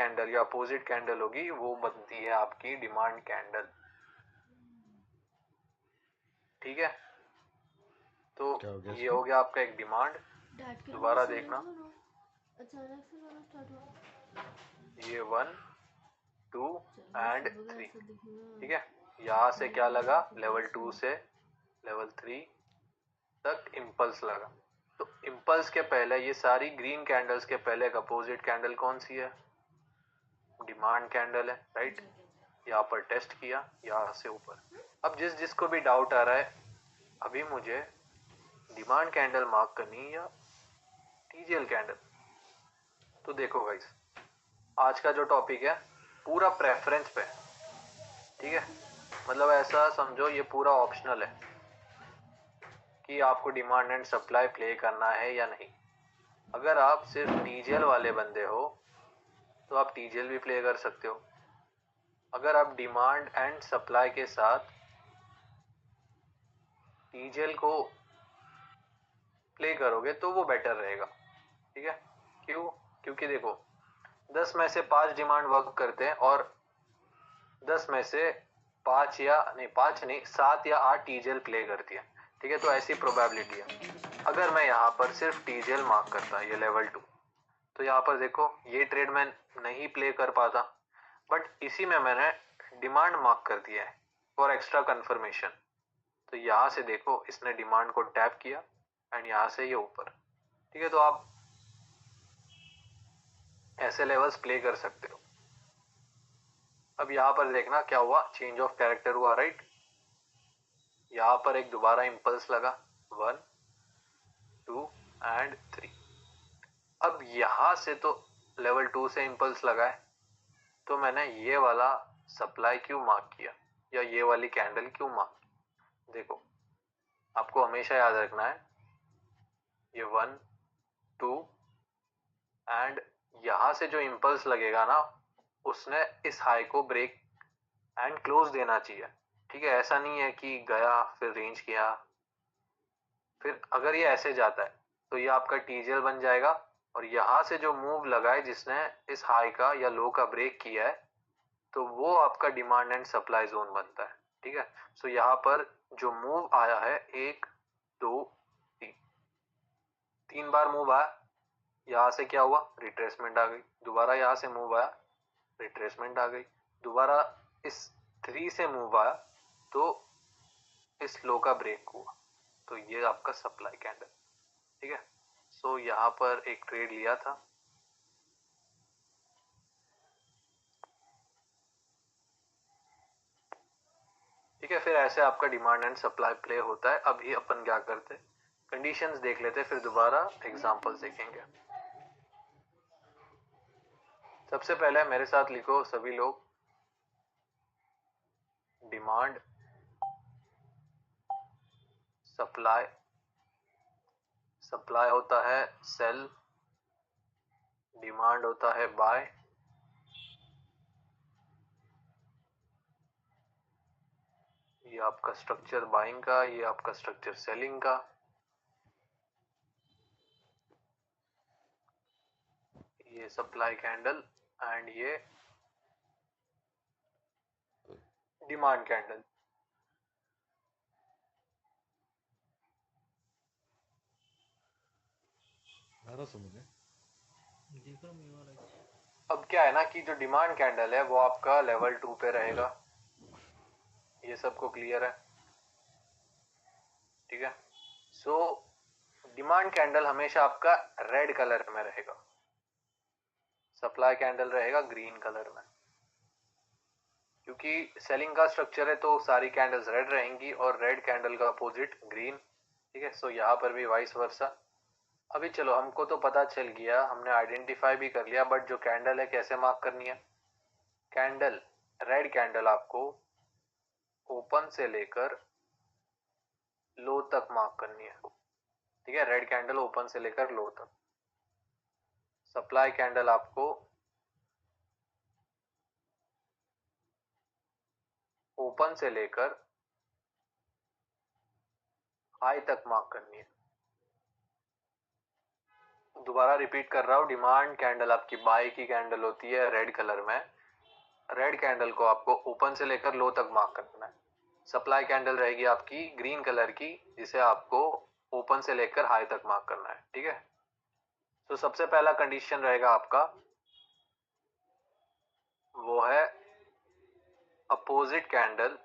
Candle या opposite candle होगी वो बनती है आपकी डिमांड कैंडल। ठीक है, तो क्या हो गया ये हो इसमें? गया आपका एक डिमांड। दोबारा देखना, अचानक से गाना स्टार्ट हुआ। ये 1 2 एंड सब वगैरह 3। सब दिखेगा। ठीक है, यहाँ से क्या लगा, लेवल 2 से लेवल 3 तक इम्पल्स लगा। तो इम्पल्स के पहले ये सारी ग्रीन कैंडल्स के पहले एक अपोजिट कैंडल कौन सी है, डिमांड कैंडल है, राइट। यहाँ पर टेस्ट किया यहाँ से ऊपर। अब जिसको भी डाउट आ रहा है अभी मुझे डिमांड कैंडल मार्क करनी या टीजीएल कैंडल, तो देखो गाइस आज का जो टॉपिक है पूरा प्रेफरेंस पे, ठीक है। मतलब ऐसा समझो ये पूरा ऑप्शनल है कि आपको डिमांड एंड सप्लाई प्ले करना है या नहीं। अगर आप सिर्फ टीजीएल वाले बंदे हो तो आप टीजीएल भी प्ले कर सकते हो। अगर आप डिमांड एंड सप्लाई के साथ टीजीएल को प्ले करोगे तो वो बेटर रहेगा। ठीक है, क्यों? क्योंकि देखो 10 में से 5 डिमांड वर्क करते हैं और 10 में से 5 या नहीं 5 नहीं 7 या 8 टीजीएल प्ले करती है। ठीक है, तो ऐसी प्रोबेबिलिटी है। अगर मैं यहाँ पर सिर्फ टीजीएल मार्क करता ये लेवल 2, तो यहाँ पर देखो ये ट्रेड मैं नहीं प्ले कर पाता, बट इसी में मैंने डिमांड मार्क कर दिया है फॉर एक्स्ट्रा कंफर्मेशन। तो यहाँ से देखो इसने डिमांड को टैप किया एंड यहाँ से ये ऊपर। ठीक है, तो आप ऐसे लेवल्स प्ले कर सकते हो। अब यहाँ पर देखना क्या हुआ, चेंज ऑफ कैरेक्टर हुआ, राइट। यहाँ पर एक दोबारा इंपल्स लगा 1 2 एंड 3। अब यहाँ से तो लेवल 2 से इंपल्स लगा है, तो मैंने ये वाला सप्लाई क्यों मार्क किया या ये वाली कैंडल क्यों मार्क की? देखो आपको हमेशा याद रखना है ये 1 2 एंड यहाँ से जो इंपल्स लगेगा ना उसने इस हाई को ब्रेक एंड क्लोज देना चाहिए। ठीक है, ऐसा नहीं है कि गया फिर रेंज किया, फिर अगर ये ऐसे जाता है तो ये आपका टीजीएल बन जाएगा और यहाँ से जो मूव लगा है जिसने इस हाई का या लो का ब्रेक किया है तो वो आपका डिमांड एंड सप्लाई जोन बनता है। ठीक है, सो यहाँ पर जो मूव आया है 1 2 3, 3 बार मूव आया। यहाँ से क्या हुआ, रिट्रेसमेंट आ गई। दोबारा यहाँ से मूव आया, रिट्रेसमेंट आ गई। दोबारा इस 3 से मूव आया तो इस लो का ब्रेक हुआ, तो ये आपका सप्लाई कैंडल। ठीक है, सो यहाँ पर एक ट्रेड लिया था। ठीक है, फिर ऐसे आपका डिमांड एंड सप्लाई प्ले होता है। अभी अपन क्या करते, कंडीशंस देख लेते, फिर दोबारा एग्जांपल्स देखेंगे। सबसे पहले मेरे साथ लिखो सभी लोग, डिमांड सप्लाई, सप्लाई होता है सेल, डिमांड होता है बाय, ये आपका स्ट्रक्चर बाइंग का, ये आपका स्ट्रक्चर सेलिंग का, ये सप्लाई कैंडल एंड ये डिमांड कैंडल। समझे? अब क्या है ना कि जो डिमांड कैंडल है वो आपका लेवल 2 पे रहेगा, ये सबको क्लियर है। ठीक है, सो डिमांड कैंडल हमेशा आपका रेड कलर में रहेगा, सप्लाई कैंडल रहेगा ग्रीन कलर में, क्योंकि सेलिंग का स्ट्रक्चर है तो सारी कैंडल्स रेड रहेंगी और रेड कैंडल का अपोजिट ग्रीन। ठीक है, सो यहाँ पर भी वाइस वर्सा। अभी चलो हमको तो पता चल गया, हमने आइडेंटिफाई भी कर लिया, बट जो कैंडल है कैसे मार्क करनी है। कैंडल, रेड कैंडल आपको ओपन से लेकर लो तक मार्क करनी है। ठीक है, रेड कैंडल ओपन से लेकर लो तक। सप्लाई कैंडल आपको ओपन से लेकर हाई तक मार्क करनी है। दोबारा रिपीट कर रहा हूँ, डिमांड कैंडल आपकी बाय की कैंडल होती है रेड कलर में। रेड कैंडल को आपको ओपन से लेकर लो तक मार्क करना है। सप्लाई कैंडल रहेगी आपकी ग्रीन कलर की, जिसे आपको ओपन से लेकर हाई तक मार्क करना है। ठीक है, तो सबसे पहला कंडीशन रहेगा आपका, वो है अपोजिट कैंडल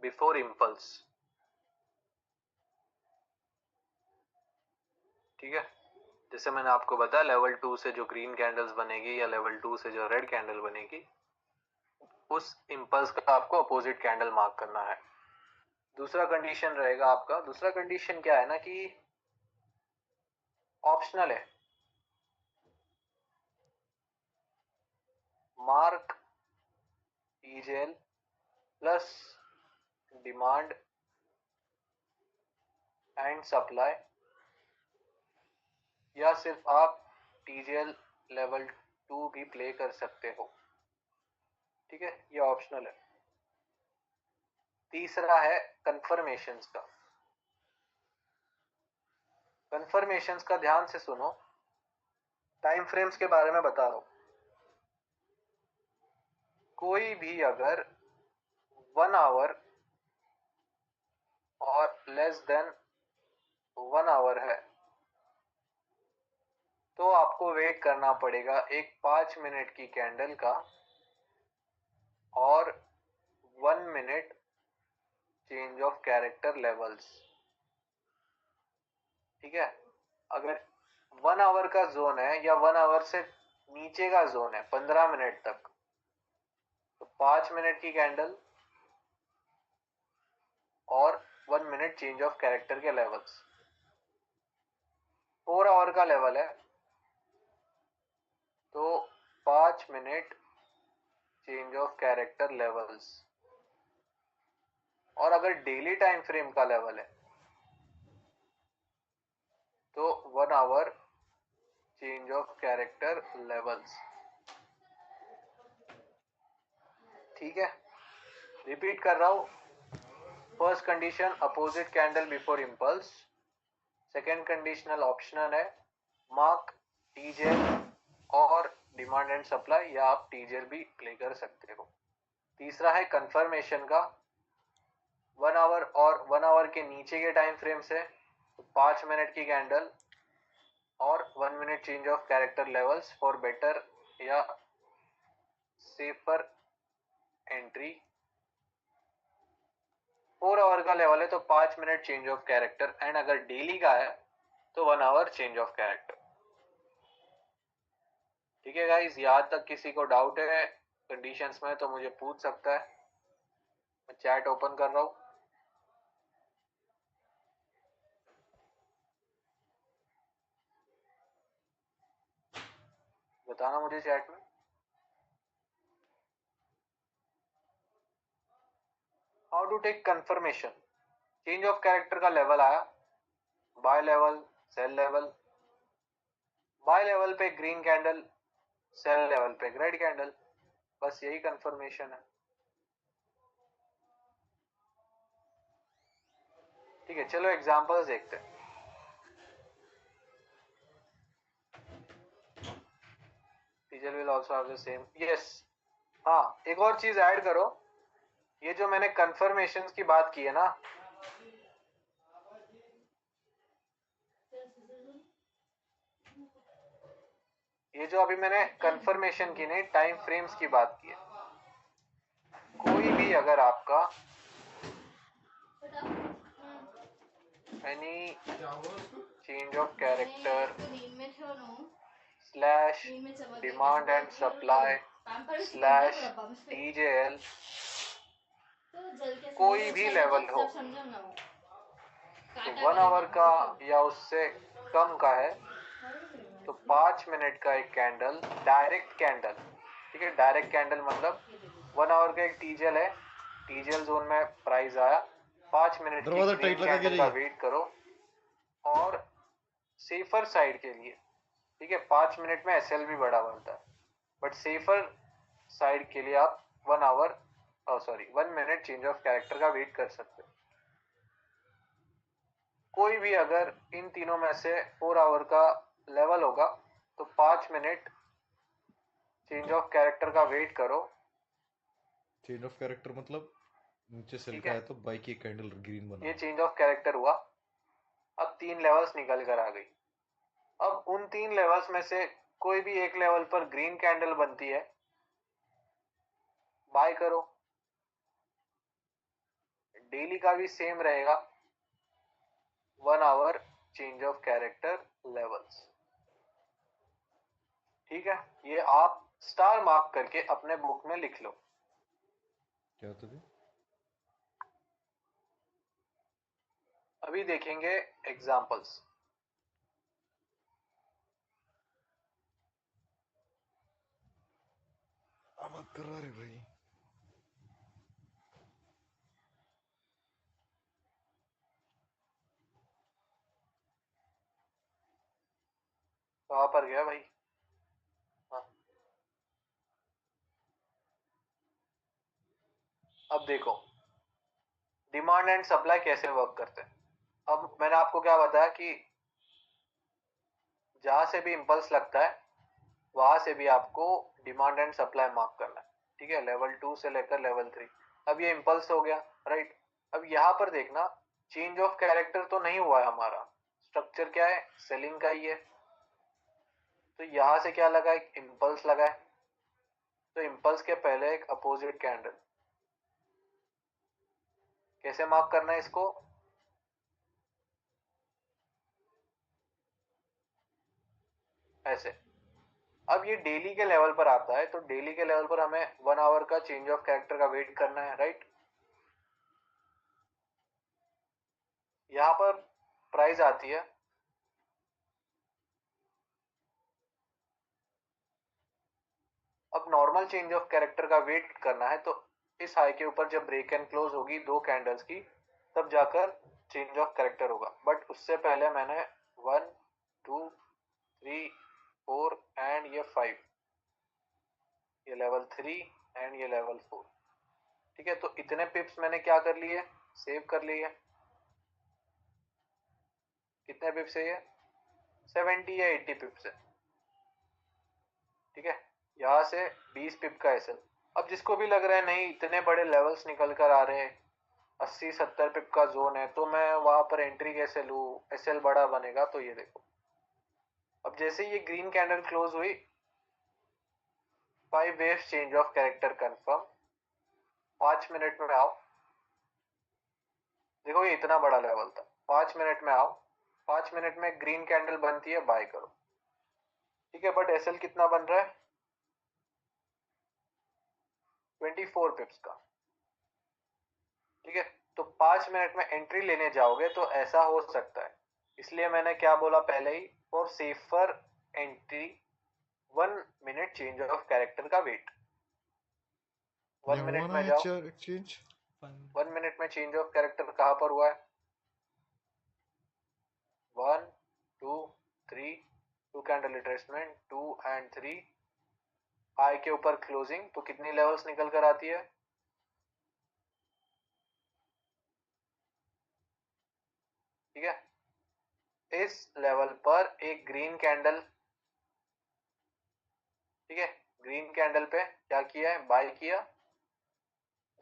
बिफोर इम्पल्स। ठीक है, जैसे मैंने आपको बताया लेवल 2 से जो ग्रीन कैंडल्स बनेगी या लेवल 2 से जो रेड कैंडल बनेगी, उस इम्पल्स का आपको अपोजिट कैंडल मार्क करना है। दूसरा कंडीशन रहेगा आपका, दूसरा कंडीशन क्या है ना कि ऑप्शनल है। Mark TJL plus demand and supply, या सिर्फ आप टीजेएल लेवल 2 भी प्ले कर सकते हो। ठीक है, ये ऑप्शनल है। तीसरा है कंफर्मेशंस का। कंफर्मेशंस का ध्यान से सुनो, टाइम फ्रेम्स के बारे में बता रहा हूं। कोई भी अगर 1 आवर और लेस देन 1 आवर है तो आपको वेट करना पड़ेगा एक 5 मिनट की कैंडल का और 1 minute change of character levels. ठीक है, अगर 1 आवर का जोन है या 1 आवर से नीचे का जोन है 15 मिनट तक, तो 5 मिनट की कैंडल और 1 मिनट चेंज ऑफ कैरेक्टर के लेवल्स। 4 आवर का लेवल है तो 5 minute change of character levels. और अगर डेली टाइम फ्रेम का लेवल है तो 1 hour change of character levels. ठीक है, रिपीट कर रहा हूं। First condition opposite candle before impulse. Second conditional optional है, मार्क टीजेएल और डिमांड एंड सप्लाई, या आप टीजेएल भी प्ले कर सकते हो। तीसरा है कंफर्मेशन का, 1 आवर और 1 आवर के नीचे के टाइम फ्रेम से तो 5 मिनट की कैंडल और 1 minute change of character levels for better या सेफर एंट्री। 4 आवर का लेवल है तो 5 minute change of character, and अगर डेली का है तो 1 आवर चेंज ऑफ कैरेक्टर। ठीक है गाइस, यहाँ तक किसी को डाउट है कंडीशंस में तो मुझे पूछ सकता है। मैं चैट ओपन कर रहा हूँ। बताना मुझे चैट में। How to take confirmation. Change of character का लेवल आया, buy level, sell level. Buy level पे ग्रीन कैंडल, सेल लेवल पे रेड कैंडल, बस यही कंफर्मेशन है। ठीक है, चलो एग्जांपल्स देखते हैं। Teacher will also have the same, yes. हाँ, एक और चीज ऐड करो, ये जो मैंने कंफर्मेशंस की बात की है ना, ये जो अभी मैंने कंफर्मेशन की नहीं, टाइम फ्रेम्स की बात की है। कोई भी अगर आपका any change of character slash demand and supply slash TJL कोई भी लेवल हो, तो 1 आवर का या उससे कम का है तो 5 मिनट का एक कैंडल, डायरेक्ट कैंडल। ठीक है, डायरेक्ट कैंडल मतलब 1 आवर का एक टीजेएल है, टीजेएल जोन में प्राइस आया, 5 मिनट की ग्रीन कैंडल का वेट करो और सेफर साइड के लिए, ठीक है, 5 मिनट में एसएल भी बड़ा बनता है, बट सेफर साइड के लिए आप 1 hour 1 minute change of character का वेट कर सकते हो। कोई भी अगर इन तीनों में से 4 आवर का लेवल होगा तो 5 मिनट चेंज ऑफ कैरेक्टर का वेट करो। चेंज ऑफ कैरेक्टर मतलब नीचे सेल ठीक का है, है तो बाइक की कैंडल ग्रीन बना। ये चेंज ऑफ कैरेक्टर हुआ। अब 3 लेवल्स निकल कर आ गई। अब उन 3 लेवल्स में से कोई भी एक लेवल पर ग्रीन कैंडल बनती है, बाय करो। डेली का भी सेम रहेगा, 1 hour change of character levels. ठीक है, ये आप स्टार मार्क करके अपने बुक में लिख लो। क्या तो भी अभी देखेंगे एग्जांपल्स। बात कर रहा है भाई। कहाँ पर गया भाई? हाँ, अब देखो डिमांड एंड सप्लाई कैसे वर्क करते हैं। अब मैंने आपको क्या बताया कि जहां से भी इंपल्स लगता है वहां से भी आपको डिमांड एंड सप्लाई मार्क करना है। ठीक है, लेवल 2 से लेकर लेवल 3। अब ये इंपल्स हो गया, राइट। अब यहाँ पर देखना, चेंज ऑफ कैरेक्टर तो नहीं हुआ है, हमारा स्ट्रक्चर क्या है, सेलिंग का ही है। तो यहाँ से क्या लगा, एक इंपल्स लगा है। तो इंपल्स के पहले एक अपोजिट कैंडल। कैसे मार्क करना है इसको, ऐसे। अब ये डेली के लेवल पर आता है, तो डेली के लेवल पर हमें 1 आवर का चेंज ऑफ कैरेक्टर का वेट करना है, राइट। यहाँ पर प्राइस आती है, अब नॉर्मल चेंज ऑफ कैरेक्टर का वेट करना है। तो इस हाई के ऊपर जब ब्रेक एंड क्लोज होगी 2 कैंडल्स की, तब जाकर चेंज ऑफ कैरेक्टर होगा। बट उससे पहले मैंने 1 2 3 4 एंड ये 5, ये लेवल 3 एंड ये लेवल 4। ठीक है, तो इतने पिप्स मैंने क्या कर लिए, सेव कर लिए। कितने पिप्स है ये, 70 या 80 पिप्स है। ठीक है, यहाँ से 20 पिप का एसएल। अब जिसको भी लग रहा है नहीं इतने बड़े लेवल्स निकल कर आ रहे हैं, 80-70 पिप का जोन है, तो मैं वहां पर एंट्री कैसे लूँ, एसएल बड़ा बनेगा। तो ये देखो, अब जैसे ये ग्रीन कैंडल क्लोज हुई, 5 waves change of character confirm. 5 minute में आओ, देखो ये इतना बड़ा लेवल था। 5 मिनट में आओ, 5 मिनट में ग्रीन कैंडल बनती है, बाय करो। ठीक है, बट एसएल कितना बन रहा है, 24 पिप्स का। ठीक है, तो 5 मिनट में एंट्री लेने जाओगे तो ऐसा हो सकता है। इसलिए मैंने क्या बोला पहले ही, for safer entry 1 minute change of character का वेट। 1 मिनट में जाओ, एक्सचेंज 1 मिनट में चेंज ऑफ कैरेक्टर कहां पर हुआ है, 1 2 3, 2 कैंडल रिट्रेसमेंट, 2 एंड 3, हाई के ऊपर क्लोजिंग। तो कितनी लेवल्स निकल कर आती है, ठीक है। इस लेवल पर एक ग्रीन कैंडल, ठीक है, ग्रीन कैंडल पे क्या किया है, बाय किया।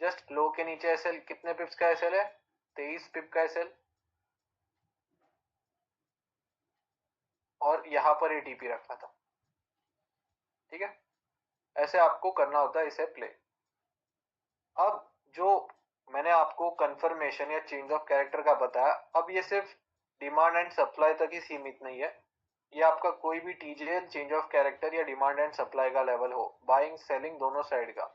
जस्ट लो के नीचे एसएल कितने पिप्स का एसएल है, 23 पिप का एसएल। और यहां पर एटीपी रखा था। ठीक है, ऐसे आपको करना होता है इसे प्ले। अब जो मैंने आपको कंफर्मेशन या चेंज ऑफ कैरेक्टर का बताया, अब ये सिर्फ डिमांड एंड सप्लाई तक ही सीमित नहीं है। ये आपका कोई भी टीजेएल चेंज ऑफ कैरेक्टर या डिमांड एंड सप्लाई का लेवल हो, बाइंग सेलिंग दोनों साइड का,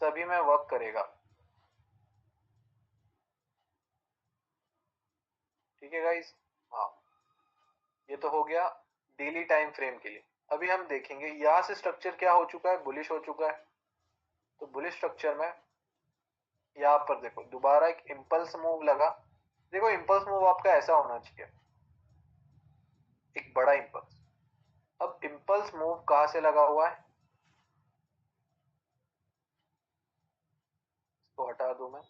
सभी में वर्क करेगा। ठीक है गाइस, हाँ, ये तो हो गया डेली टाइम फ्रेम के लिए। अभी हम देखेंगे यहाँ से स्ट्रक्चर क्या हो चुका है, बुलिश हो चुका है। तो बुलिश स्ट्रक्चर में यहाँ पर देखो दोबारा एक इंपल्स मूव लगा। देखो इंपल्स मूव आपका ऐसा होना चाहिए, एक बड़ा इंपल्स। अब इंपल्स मूव कहां से लगा हुआ है, इसको हटा दूं मैं।